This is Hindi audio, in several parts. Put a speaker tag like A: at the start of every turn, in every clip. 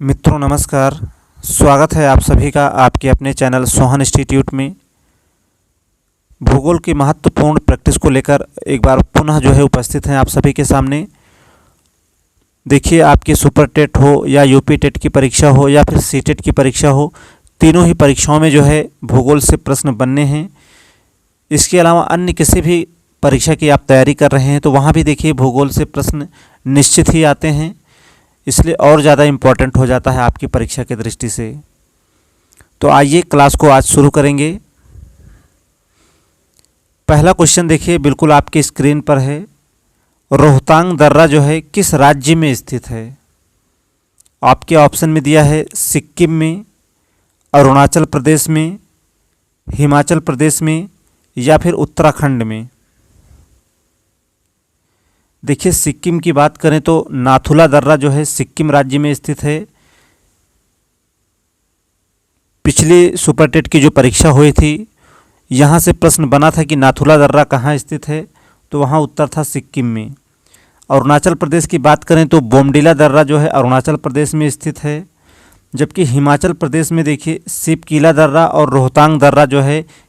A: मित्रों नमस्कार। स्वागत है आप सभी का आपके अपने चैनल सोहन इंस्टीट्यूट में। भूगोल की महत्वपूर्ण प्रैक्टिस को लेकर एक बार पुनः उपस्थित हैं आप सभी के सामने। देखिए, आपकी सुपर टेट हो या यूपी टेट की परीक्षा हो या फिर सी टेट की परीक्षा हो, तीनों ही परीक्षाओं में भूगोल से प्रश्न बनने हैं। इसके अलावा अन्य किसी भी परीक्षा की आप तैयारी कर रहे हैं तो वहाँ भी देखिए भूगोल से प्रश्न निश्चित ही आते हैं, इसलिए और ज़्यादा इम्पोर्टेंट हो जाता है आपकी परीक्षा की दृष्टि से। तो आइए क्लास को आज शुरू करेंगे। पहला क्वेश्चन देखिए बिल्कुल आपकी स्क्रीन पर है। रोहतांग दर्रा किस राज्य में स्थित है? आपके ऑप्शन में दिया है सिक्किम में, अरुणाचल प्रदेश में, हिमाचल प्रदेश में या फिर उत्तराखंड में। देखिए, सिक्किम की बात करें तो नाथुला दर्रा सिक्किम राज्य में स्थित है। पिछली सुपर टेट की जो परीक्षा हुई थी, यहाँ से प्रश्न बना था कि नाथुला दर्रा कहाँ स्थित है, तो वहाँ उत्तर था सिक्किम में। अरुणाचल प्रदेश की बात करें तो बोमडिला दर्रा अरुणाचल प्रदेश में स्थित है। जबकि हिमाचल प्रदेश में देखिए सिपकीला दर्रा और रोहतांग दर्रा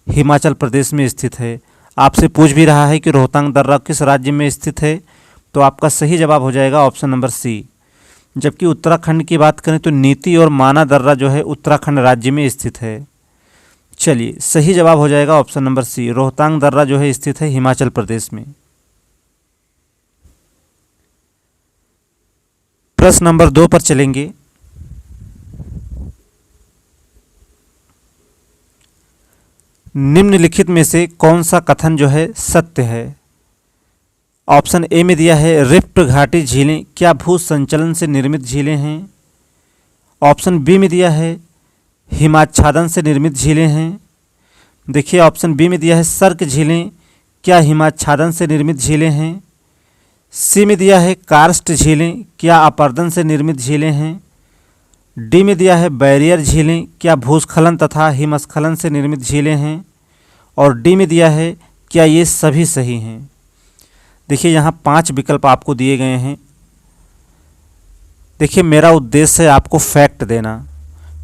A: हिमाचल प्रदेश में स्थित है। आपसे पूछ भी रहा है कि रोहतांग दर्रा किस राज्य में स्थित है, तो आपका सही जवाब हो जाएगा ऑप्शन नंबर सी। जबकि उत्तराखंड की बात करें तो नीति और माना दर्रा उत्तराखंड राज्य में स्थित है। चलिए, सही जवाब हो जाएगा ऑप्शन नंबर सी। रोहतांग दर्रा स्थित है हिमाचल प्रदेश में। प्रश्न नंबर 2 पर चलेंगे। निम्नलिखित में से कौन सा कथन सत्य है? ऑप्शन ए में दिया है रिफ्ट घाटी झीलें क्या भू संचलन से निर्मित झीलें हैं। ऑप्शन बी में दिया है हिमाच्छादन से निर्मित झीलें हैं। देखिए, ऑप्शन बी में दिया है सर्क झीलें क्या हिमाच्छादन से निर्मित झीलें हैं। सी में दिया है कार्स्ट झीलें क्या अपर्दन से निर्मित झीलें हैं। डी में दिया है बैरियर झीलें क्या भूस्खलन तथा हिमस्खलन से निर्मित झीलें हैं। और डी में दिया है क्या ये सभी सही हैं। देखिए, यहाँ 5 विकल्प आपको दिए गए हैं। देखिए, मेरा उद्देश्य है आपको फैक्ट देना।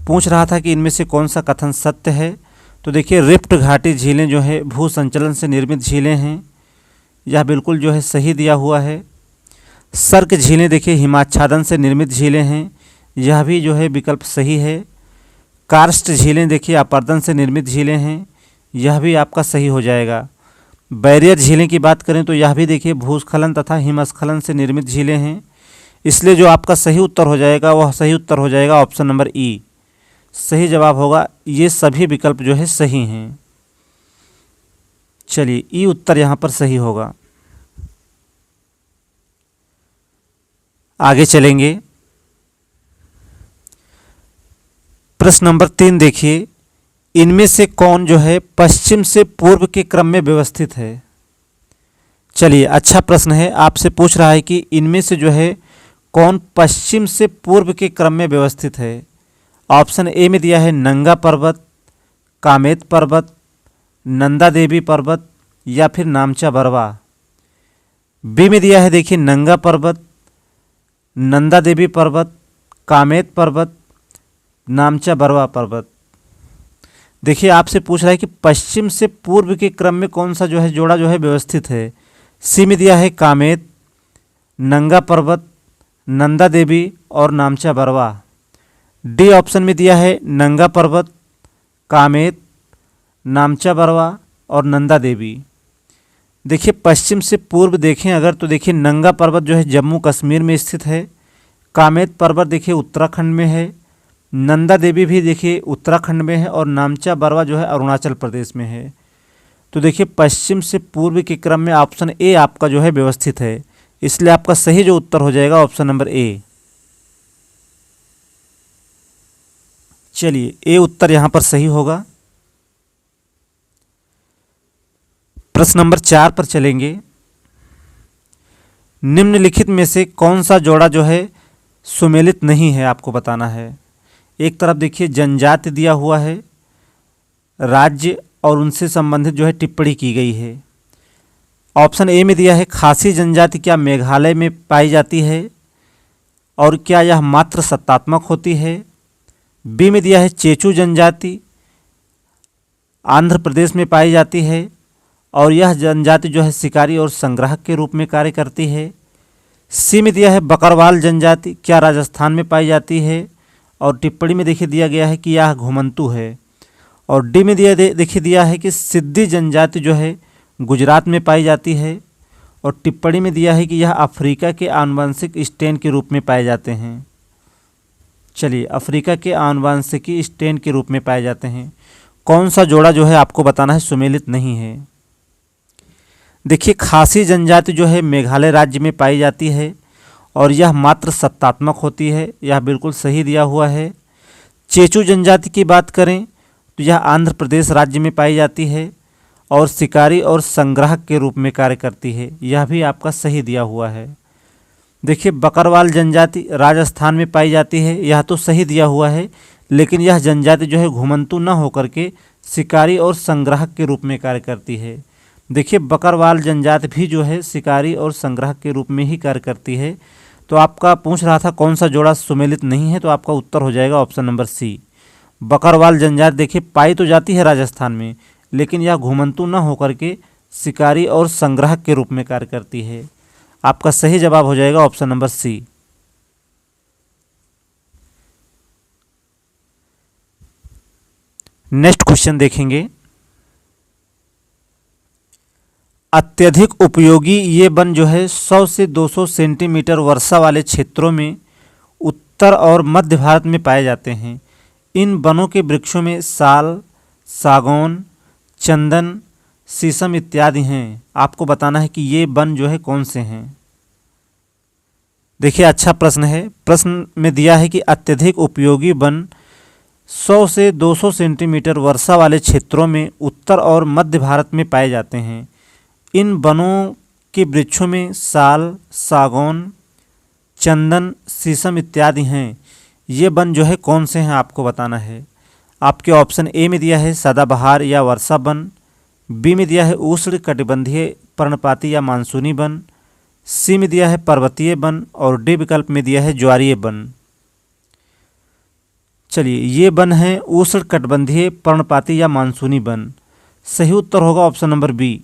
A: पूछ रहा था कि इनमें से कौन सा कथन सत्य है, तो देखिए रिफ्ट घाटी झीलें भू संचलन से निर्मित झीलें हैं, यह बिल्कुल सही दिया हुआ है। सर्क झीलें देखिए हिमाच्छादन से निर्मित झीलें हैं, यह भी विकल्प सही है। कार्स्ट झीलें देखिए अपर्दन से निर्मित झीलें हैं, यह भी आपका सही हो जाएगा। बैरियर झीलें की बात करें तो यह भी देखिए भूस्खलन तथा हिमस्खलन से निर्मित झीलें हैं, इसलिए जो आपका सही उत्तर हो जाएगा वह सही उत्तर हो जाएगा ऑप्शन नंबर ई। सही जवाब होगा, ये सभी विकल्प सही हैं। चलिए, ई उत्तर यहाँ पर सही होगा। आगे चलेंगे। प्रश्न नंबर 3 देखिए, इनमें से कौन पश्चिम से पूर्व के क्रम में व्यवस्थित है? चलिए, अच्छा प्रश्न है। आपसे पूछ रहा है कि इनमें से कौन पश्चिम से पूर्व के क्रम में व्यवस्थित है। ऑप्शन ए में दिया है नंगा पर्वत, कामेत पर्वत, नंदा देवी पर्वत या फिर नामचा बरवा। बी में दिया है देखिए नंगा पर्वत, नंदा देवी पर्वत, कामेत पर्वत, नामचा बरवा पर्वत। देखिए, आपसे पूछ रहा है कि पश्चिम से पूर्व के क्रम में कौन सा जोड़ा व्यवस्थित है। सी में दिया है कामेत, नंगा पर्वत, नंदा देवी और नामचा बरवा। डी ऑप्शन में दिया है नंगा पर्वत, कामेत, नामचा बरवा और नंदा देवी। देखिए, पश्चिम से पूर्व देखें अगर तो देखिए नंगा पर्वत जम्मू कश्मीर में स्थित है। कामेत पर्वत देखिए उत्तराखंड में है। नंदा देवी भी देखिए उत्तराखंड में है और नामचा बरवा अरुणाचल प्रदेश में है। तो देखिए, पश्चिम से पूर्व के क्रम में ऑप्शन ए आपका व्यवस्थित है, इसलिए आपका सही उत्तर हो जाएगा ऑप्शन नंबर ए। चलिए, ए उत्तर यहाँ पर सही होगा। प्रश्न नंबर 4 पर चलेंगे। निम्नलिखित में से कौन सा जोड़ा सुमेलित नहीं है, आपको बताना है। एक तरफ देखिए जनजाति दिया हुआ है, राज्य और उनसे संबंधित टिप्पणी की गई है। ऑप्शन ए में दिया है खासी जनजाति क्या मेघालय में पाई जाती है। और क्या यह मात्र सत्तात्मक होती है? बी में दिया है चेचू जनजाति आंध्र प्रदेश में पाई जाती है और यह जनजाति जो है शिकारी और संग्राहक के रूप में कार्य करती है। सी में दिया है बकरवाल जनजाति, क्या राजस्थान में पाई जाती है? और टिप्पणी में देखिए दिया गया है कि यह घुमंतू है। और डी में देखिए दिया है कि सिद्धी जनजाति जो है गुजरात में पाई जाती है। और टिप्पणी में दिया है कि यह अफ्रीका के आनुवंशिक स्ट्रेन के रूप में पाए जाते हैं। चलिए, अफ्रीका के आनुवंशिकी स्ट्रेन के रूप में पाए जाते हैं। कौन सा जोड़ा जो है आपको बताना है सुमेलित नहीं है? देखिए, खासी जनजाति जो है मेघालय राज्य में पाई जाती है और यह मात्र सत्तात्मक होती है, यह बिल्कुल सही दिया हुआ है। चेचू जनजाति की बात करें तो यह आंध्र प्रदेश राज्य में पाई जाती है और शिकारी और संग्राहक के रूप में कार्य करती है, यह भी आपका सही दिया हुआ है। देखिए, बकरवाल जनजाति राजस्थान में पाई जाती है, यह तो सही दिया हुआ है, लेकिन यह जनजाति जो है घुमंतू न होकर के शिकारी और संग्राहक के रूप में कार्य करती है। देखिए, बकरवाल जनजाति भी जो है शिकारी और संग्राहक के रूप में ही कार्य करती है। तो आपका पूछ रहा था कौन सा जोड़ा सुमेलित नहीं है, तो आपका उत्तर हो जाएगा ऑप्शन नंबर सी। बकरवाल जनजाति देखिए पाई तो जाती है राजस्थान में, लेकिन यह घुमंतू न होकर के शिकारी और संग्राहक के रूप में कार्य करती है। आपका सही जवाब हो जाएगा option number C. Next question देखेंगे। अत्यधिक उपयोगी ये वन जो है 100 से 200 सेंटीमीटर वर्षा वाले क्षेत्रों में उत्तर और मध्य भारत में पाए जाते हैं। इन वनों के वृक्षों में साल, सागौन, चंदन, शीशम इत्यादि हैं। आपको बताना है कि ये वन जो है कौन से हैं। देखिए, अच्छा प्रश्न है। प्रश्न में दिया है कि अत्यधिक उपयोगी वन 100 से 200 सेंटीमीटर वर्षा वाले क्षेत्रों में उत्तर और मध्य भारत में पाए जाते हैं। इन वनों के वृक्षों में साल, सागौन, चंदन, शीशम इत्यादि हैं। ये वन जो है कौन से हैं आपको बताना है। आपके ऑप्शन ए में दिया है सदाबहार या वर्षा वन, बी में दिया है उष्ण कटिबंधीय पर्णपाती या मानसूनी वन, सी में दिया है पर्वतीय वन और डी विकल्प में दिया है ज्वारीय वन। चलिए, ये वन है उष्ण कटिबंधीय पर्णपाती या मानसूनी वन। सही उत्तर होगा ऑप्शन नंबर बी।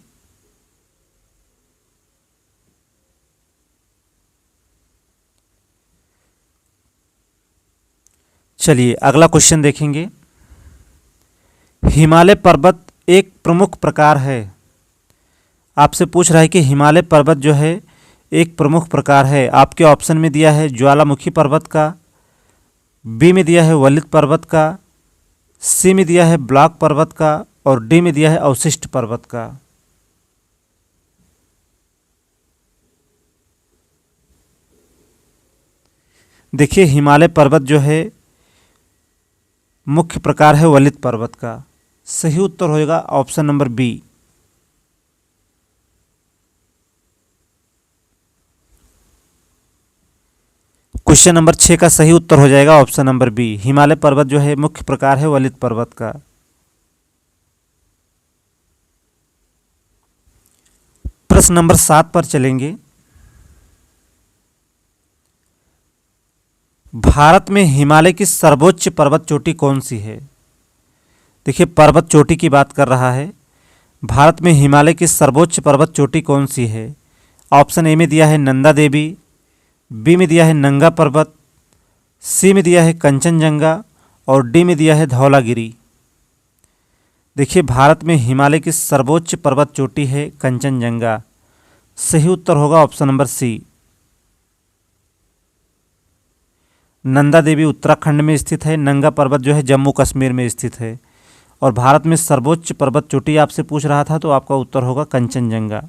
A: चलिए, अगला क्वेश्चन देखेंगे। हिमालय पर्वत एक प्रमुख प्रकार है। आपसे पूछ रहा है कि हिमालय पर्वत जो है एक प्रमुख प्रकार है। आपके ऑप्शन में दिया है ज्वालामुखी पर्वत का, बी में दिया है वलित पर्वत का, सी में दिया है ब्लॉक पर्वत का और डी में दिया है अवशिष्ट पर्वत का। देखिए, हिमालय पर्वत जो है मुख्य प्रकार है वलित पर्वत का। सही उत्तर होगा option number B. Question number 6 का सही उत्तर हो जाएगा ऑप्शन नंबर बी। हिमालय पर्वत जो है मुख्य प्रकार है वलित पर्वत का। प्रश्न नंबर 7 पर चलेंगे। भारत में हिमालय की सर्वोच्च पर्वत चोटी कौन सी है? देखिए, पर्वत चोटी की बात कर रहा है। भारत में हिमालय की सर्वोच्च पर्वत चोटी कौन सी है? ऑप्शन ए में दिया है नंदा देवी, बी में दिया है नंगा पर्वत, सी में दिया है कंचनजंगा और डी में दिया है धौलागिरी। देखिए, भारत में हिमालय की सर्वोच्च पर्वत चोटी है कंचनजंगा। सही उत्तर होगा ऑप्शन नंबर सी। नंदा देवी उत्तराखंड में स्थित है, नंगा पर्वत जो है जम्मू कश्मीर में स्थित है। और भारत में सर्वोच्च पर्वत चोटी आपसे पूछ रहा था, तो आपका उत्तर होगा कंचनजंगा।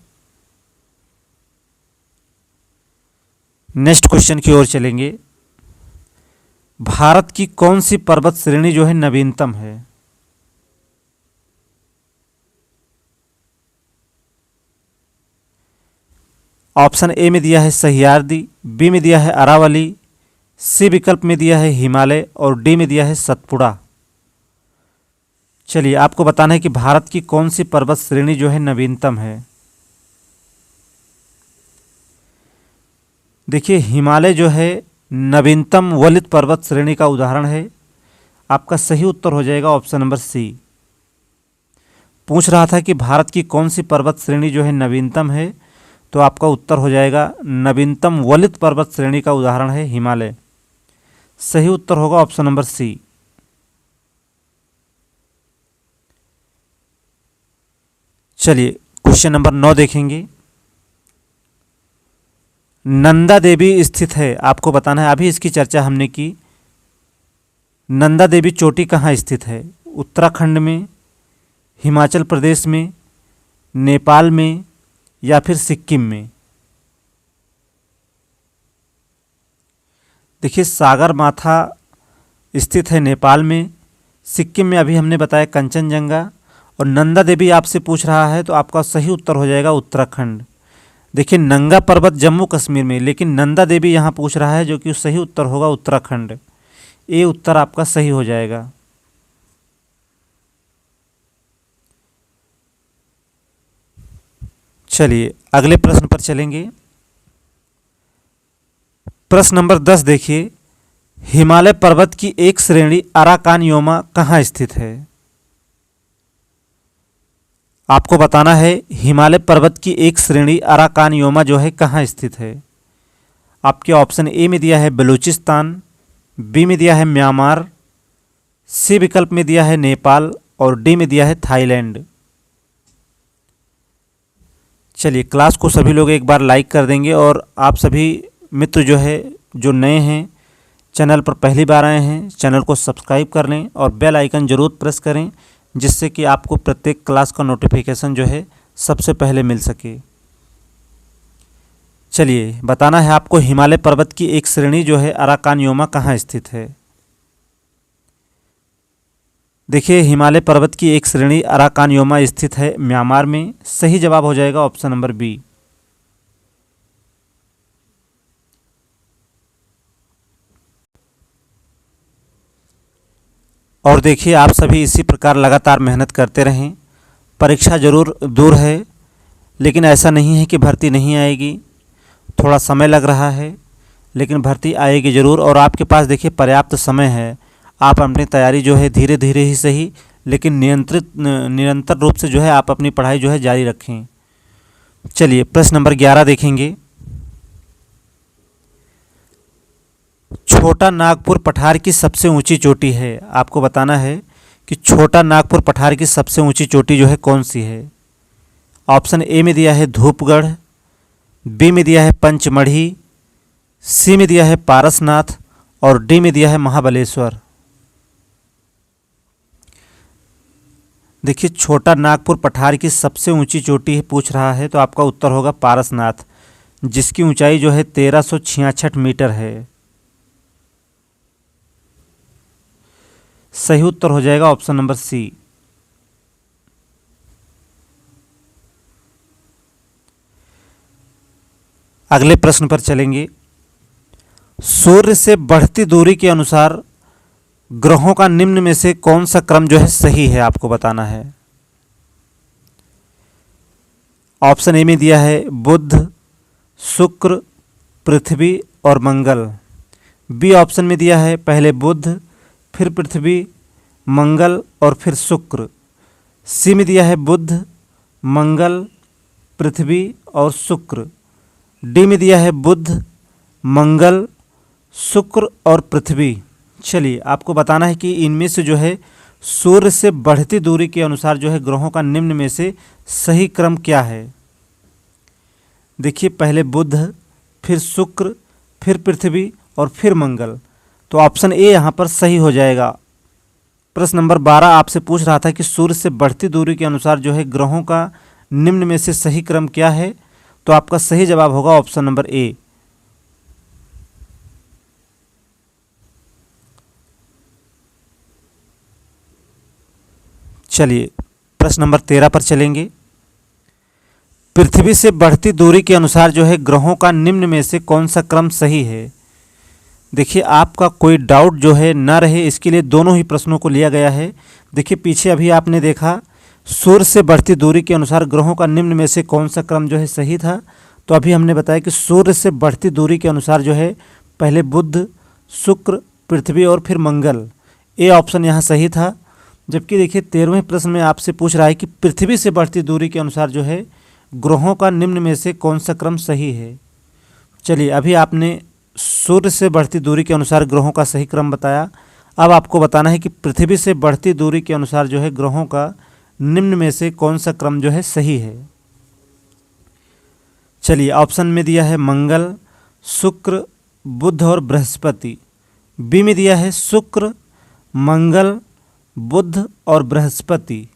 A: नेक्स्ट क्वेश्चन की ओर चलेंगे। भारत की कौन सी पर्वत श्रेणी जो है नवीनतम है? ऑप्शन ए में दिया है सह्याद्री, बी में दिया है अरावली, सी विकल्प में दिया है हिमालय और डी में दिया है सतपुड़ा। चलिए, आपको बताना है कि भारत की कौन सी पर्वत श्रेणी जो है नवीनतम है। देखिए, हिमालय जो है नवीनतम वलित पर्वत श्रेणी का उदाहरण है। आपका सही उत्तर हो जाएगा ऑप्शन नंबर सी। पूछ रहा था कि भारत की कौन सी पर्वत श्रेणी जो है नवीनतम है, तो आपका उत्तर हो जाएगा नवीनतम वलित पर्वत श्रेणी का उदाहरण है हिमालय। सही उत्तर होगा ऑप्शन नंबर सी। चलिए क्वेश्चन नंबर 9 देखेंगे। नंदा देवी स्थित है, आपको बताना है, अभी इसकी चर्चा हमने की। नंदा देवी चोटी कहाँ स्थित है? उत्तराखंड में, हिमाचल प्रदेश में, नेपाल में या फिर सिक्किम में? देखिए सागर माथा स्थित है नेपाल में, सिक्किम में अभी हमने बताया कंचनजंगा, और नंदा देवी आपसे पूछ रहा है तो आपका सही उत्तर हो जाएगा उत्तराखंड। देखिए नंगा पर्वत जम्मू कश्मीर में, लेकिन नंदा देवी यहाँ पूछ रहा है, जो कि सही उत्तर होगा उत्तराखंड। ये उत्तर आपका सही हो जाएगा। चलिए अगले प्रश्न पर चलेंगे। प्रश्न नंबर 10 देखिए। हिमालय पर्वत की एक श्रेणी अराकानयोमा कहाँ स्थित है? आपको बताना है हिमालय पर्वत की एक श्रेणी अराकानयोमा जो है कहाँ स्थित है। आपके ऑप्शन ए में दिया है बलूचिस्तान, बी में दिया है म्यांमार, सी विकल्प में दिया है नेपाल और डी में दिया है थाईलैंड। चलिए क्लास को सभी लोग एक बार लाइक कर देंगे, और आप सभी मित्र जो है जो नए हैं, चैनल पर पहली बार आए हैं, चैनल को सब्सक्राइब कर लें और बेल आइकन ज़रूर प्रेस करें, जिससे कि आपको प्रत्येक क्लास का नोटिफिकेशन जो है सबसे पहले मिल सके। चलिए बताना है आपको हिमालय पर्वत की एक श्रेणी जो है अराकानयोमा कहाँ स्थित है। देखिए हिमालय पर्वत की एक श्रेणी अराकानयोमा स्थित है म्यांमार में। सही जवाब हो जाएगा ऑप्शन नंबर बी। और देखिए आप सभी इसी प्रकार लगातार मेहनत करते रहें। परीक्षा ज़रूर दूर है, लेकिन ऐसा नहीं है कि भर्ती नहीं आएगी। थोड़ा समय लग रहा है, लेकिन भर्ती आएगी ज़रूर, और आपके पास देखिए पर्याप्त समय है। आप अपनी तैयारी जो है धीरे धीरे ही सही, लेकिन निरंतर रूप से जो है आप अपनी पढ़ाई जो है जारी रखें। चलिए प्रश्न नंबर 11 देखेंगे। छोटा नागपुर पठार की सबसे ऊंची चोटी है। आपको बताना है कि छोटा नागपुर पठार की सबसे ऊंची चोटी जो है कौन सी है। ऑप्शन ए में दिया है धूपगढ़, बी में दिया है पंचमढ़ी, सी में दिया है पारसनाथ और डी में दिया है महाबलेश्वर। देखिए छोटा नागपुर पठार की सबसे ऊंची चोटी पूछ रहा है, तो आपका उत्तर होगा पारसनाथ, जिसकी ऊंचाई जो है 1366 मीटर है। सही उत्तर हो जाएगा ऑप्शन नंबर सी। अगले प्रश्न पर चलेंगे। सूर्य से बढ़ती दूरी के अनुसार ग्रहों का निम्न में से कौन सा क्रम जो है सही है, आपको बताना है। ऑप्शन ए में दिया है बुध, शुक्र, पृथ्वी और मंगल। बी ऑप्शन में दिया है पहले बुध, फिर पृथ्वी, मंगल और फिर शुक्र। सी में दिया है बुध, मंगल, पृथ्वी और शुक्र। डी में दिया है बुध, मंगल, शुक्र और पृथ्वी। चलिए आपको बताना है कि इनमें से जो है सूर्य से बढ़ती दूरी के अनुसार जो है ग्रहों का निम्न में से सही क्रम क्या है। देखिए पहले बुध, फिर शुक्र, फिर पृथ्वी और फिर मंगल, तो ऑप्शन ए यहाँ पर सही हो जाएगा। प्रश्न नंबर 12 आपसे पूछ रहा था कि सूर्य से बढ़ती दूरी के अनुसार जो है ग्रहों का निम्न में से सही क्रम क्या है, तो आपका सही जवाब होगा ऑप्शन नंबर ए। चलिए प्रश्न नंबर 13 पर चलेंगे। पृथ्वी से बढ़ती दूरी के अनुसार जो है ग्रहों का निम्न में से कौन सा क्रम सही है। देखिए आपका कोई डाउट जो है ना रहे, इसके लिए दोनों ही प्रश्नों को लिया गया है। देखिए पीछे अभी आपने देखा सूर्य से बढ़ती दूरी के अनुसार ग्रहों का निम्न में से कौन सा क्रम जो है सही था, तो अभी हमने बताया कि सूर्य से बढ़ती दूरी के अनुसार जो है पहले बुध, शुक्र, पृथ्वी और फिर मंगल। ए ऑप्शन यहाँ सही था। जबकि देखिए 13वें प्रश्न में आपसे पूछ रहा है कि पृथ्वी से बढ़ती दूरी के अनुसार जो है ग्रहों का निम्न में से कौन सा क्रम सही है। चलिए, अभी आपने सूर्य से बढ़ती दूरी के अनुसार ग्रहों का सही क्रम बताया। अब आपको बताना है कि पृथ्वी से बढ़ती दूरी के अनुसार जो है ग्रहों का निम्न में से कौन सा क्रम जो है सही है। चलिए, ऑप्शन में दिया है मंगल, शुक्र, बुध और बृहस्पति। बी में दिया है शुक्र, मंगल, बुध और बृहस्पति।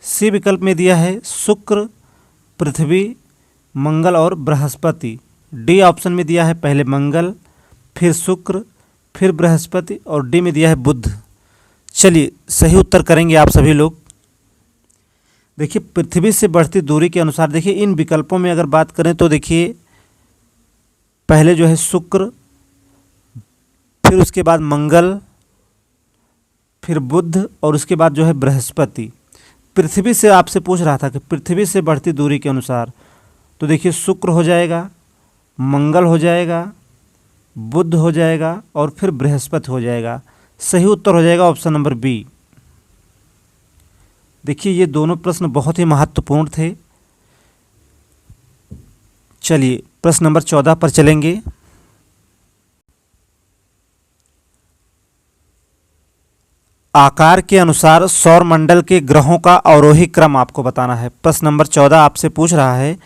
A: सी विकल्प में दिया है शुक्र, पृथ्वी, मंगल और बृहस्पति। डी ऑप्शन में दिया है पहले मंगल, फिर शुक्र, फिर बृहस्पति और डी में दिया है बुध। चलिए, सही उत्तर करेंगे आप सभी लोग। देखिए, पृथ्वी से बढ़ती दूरी के अनुसार देखिए इन विकल्पों में अगर बात करें तो देखिए पहले जो है शुक्र, फिर उसके बाद मंगल, फिर बुध और उसके बाद जो है बृहस्पति। पृथ्वी से आपसे पूछ रहा था कि पृथ्वी से बढ़ती दूरी के अनुसार, तो देखिए शुक्र हो जाएगा, मंगल हो जाएगा, बुध हो जाएगा और फिर बृहस्पति हो जाएगा। सही उत्तर हो जाएगा ऑप्शन नंबर बी। देखिए, ये दोनों प्रश्न बहुत ही महत्वपूर्ण थे। चलिए, प्रश्न नंबर 14 पर चलेंगे। आकार के अनुसार सौर मंडल के ग्रहों का अवरोही क्रम आपको बताना है। प्रश्न नंबर 14 आपसे पूछ रहा है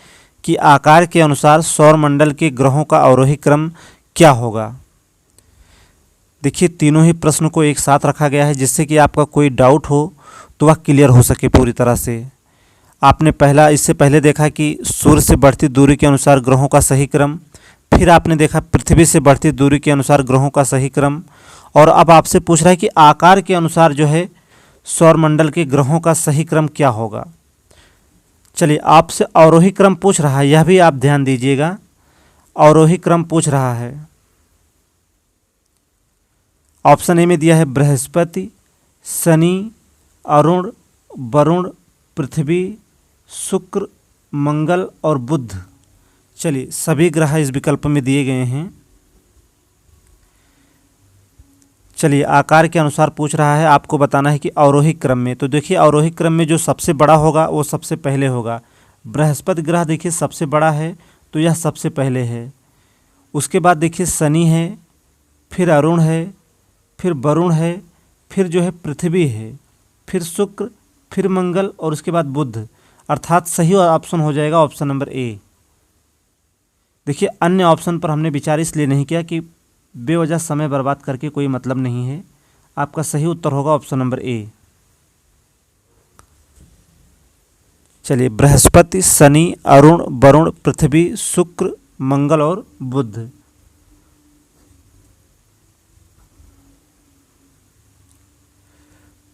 A: कि आकार के अनुसार सौर मंडल के ग्रहों का अवरोही क्रम क्या होगा। देखिए, तीनों ही प्रश्न को एक साथ रखा गया है जिससे कि आपका कोई डाउट हो तो वह क्लियर हो सके पूरी तरह से। आपने इससे पहले देखा कि सूर्य से बढ़ती दूरी के अनुसार ग्रहों का सही क्रम, फिर आपने देखा पृथ्वी से बढ़ती दूरी के अनुसार ग्रहों का सही क्रम, और अब आपसे पूछ रहा है कि आकार के अनुसार जो है सौरमंडल के ग्रहों का सही क्रम क्या होगा। चलिए, आपसे अवरोही क्रम पूछ रहा है, यह भी आप ध्यान दीजिएगा। अवरोही क्रम पूछ रहा है। ऑप्शन ए में दिया है बृहस्पति, शनि, अरुण, वरुण, पृथ्वी, शुक्र, मंगल और बुध। चलिए, सभी ग्रह इस विकल्प में दिए गए हैं। चलिए, आकार के अनुसार पूछ रहा है, आपको बताना है कि अवरोही क्रम में। तो देखिए, अवरोही क्रम में जो सबसे बड़ा होगा वो सबसे पहले होगा। बृहस्पति ग्रह देखिए सबसे बड़ा है तो यह सबसे पहले है। उसके बाद देखिए शनि है, फिर अरुण है, फिर वरुण है, फिर जो है पृथ्वी है, फिर शुक्र, फिर मंगल और उसके बाद बुध। अर्थात सही ऑप्शन हो जाएगा ऑप्शन नंबर ए। देखिए, अन्य ऑप्शन पर हमने विचार इसलिए नहीं किया कि बेवजह समय बर्बाद करके कोई मतलब नहीं है। आपका सही उत्तर होगा ऑप्शन नंबर ए। चलिए, बृहस्पति, शनि, अरुण, वरुण, पृथ्वी, शुक्र, मंगल और बुध।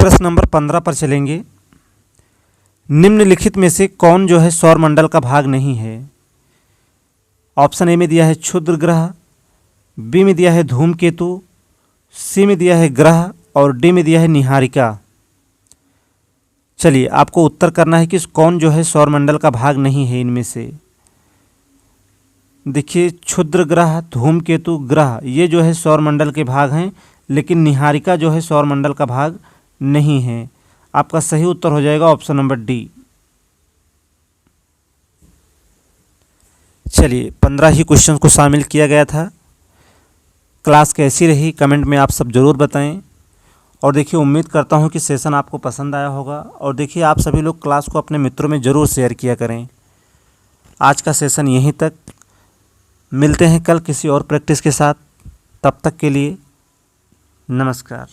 A: प्रश्न नंबर 15 पर चलेंगे। निम्नलिखित में से कौन जो है सौरमंडल का भाग नहीं है। ऑप्शन ए में दिया है क्षुद्र ग्रह, बी में दिया है धूमकेतु, सी में दिया है ग्रह और डी में दिया है निहारिका। चलिए, आपको उत्तर करना है कि कौन जो है सौरमंडल का भाग नहीं है इनमें से। देखिए, क्षुद्र ग्रह, धूमकेतु, ग्रह ये जो है सौरमंडल के भाग हैं, लेकिन निहारिका जो है सौरमंडल का भाग नहीं है। आपका सही उत्तर हो जाएगा ऑप्शन नंबर डी। चलिए, 15 ही क्वेश्चन को शामिल किया गया था। क्लास कैसी रही कमेंट में आप सब ज़रूर बताएं। और देखिए, उम्मीद करता हूं कि सेशन आपको पसंद आया होगा। और देखिए, आप सभी लोग क्लास को अपने मित्रों में ज़रूर शेयर किया करें। आज का सेशन यहीं तक। मिलते हैं कल किसी और प्रैक्टिस के साथ। तब तक के लिए नमस्कार।